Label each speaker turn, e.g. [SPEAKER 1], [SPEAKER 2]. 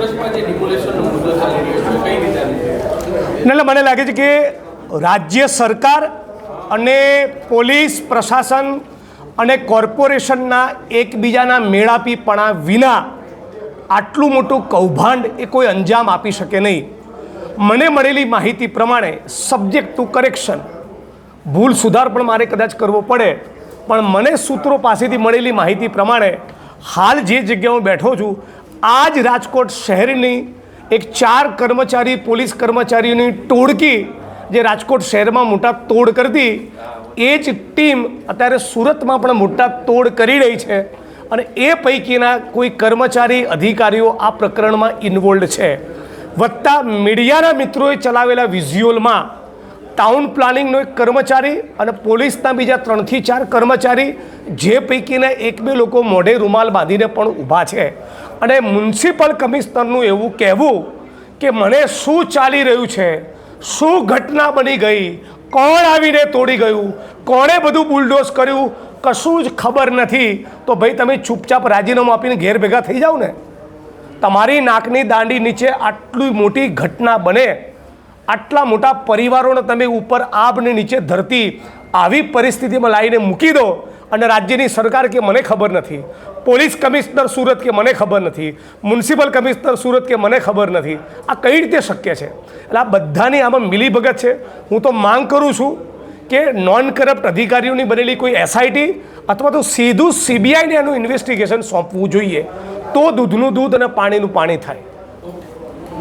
[SPEAKER 1] સુરતમાં જે ડિમોલેશનનો મુદ્દો ચાલી રહ્યો છે કઈ રીતે?
[SPEAKER 2] એટલે મને લાગે છે કે રાજ્ય સરકાર અને પોલીસ પ્રશાસન અને કોર્પોરેશનના એકબીજાના મેળાપીપણા વિના આટલું મોટું કૌભાંડ એ કોઈ અંજામ આપી શકે નહીં. મને મળેલી માહિતી પ્રમાણે સબ્જેક્ટ ટુ કરેક્શન, ભૂલ સુધાર પણ મારે કદાચ કરવો પડે, પણ મને સૂત્રો પાસેથી મળેલી માહિતી પ્રમાણે હાલ જે જગ્યાએ હું બેઠો છું આ જ રાજકોટ શહેરની એક 4 કર્મચારી પોલીસ કર્મચારીઓની ટોળકી જે રાજકોટ શહેરમાં મોટા તોડ કરતી એ જ ટીમ અત્યારે સુરતમાં પણ મોટા તોડ કરી રહી છે અને એ પૈકીના કોઈ કર્મચારી અધિકારીઓ આ પ્રકરણમાં ઇન્વોલ્ડ છે. વત્તા મીડિયાના મિત્રોએ ચલાવેલા વિઝ્યુઅલમાં ટાઉન પ્લાનિંગનો એક કર્મચારી અને પોલીસના બીજા 3 થી 4 કર્મચારી જે પૈકીના 1-2 લોકો મોઢે રૂમાલ બાંધીને પણ ઊભા છે અને મ્યુનિસિપલ કમિશનરનું એવું કહેવું કે મને શું ચાલી રહ્યું છે, શું ઘટના બની ગઈ, કોણ આવીને તોડી ગયું, કોણે બધું બુલડોઝ કર્યું, કશું જ ખબર નથી. તો ભાઈ તમે ચૂપચાપ રાજીનામું આપીને ઘેર ભેગા થઈ જાઓ ને. તમારી નાકની દાંડી નીચે આટલી મોટી ઘટના બને, આટલા મોટા પરિવારોને તમે ઉપર આબને નીચે ધરતી આવી પરિસ્થિતિમાં લાવીને મૂકી દો અને રાજ્યની સરકાર કે મને ખબર નથી, પોલીસ કમિશનર સુરત કે મને ખબર નથી, મ્યુનિસિપલ કમિશનર સુરત કે મને ખબર નથી. આ કઈ રીતે શક્ય છે? એટલે આ બધાની આમાં મિલીભગત છે. હું તો માંગ કરું છું કે નોન કરપ્ટ અધિકારીઓની બનેલી કોઈ એસઆઈટી અથવા તો સીધું સીબીઆઈને એનું ઇન્વેસ્ટિગેશન સોંપવું જોઈએ, તો દૂધનું દૂધ અને પાણીનું પાણી થાય.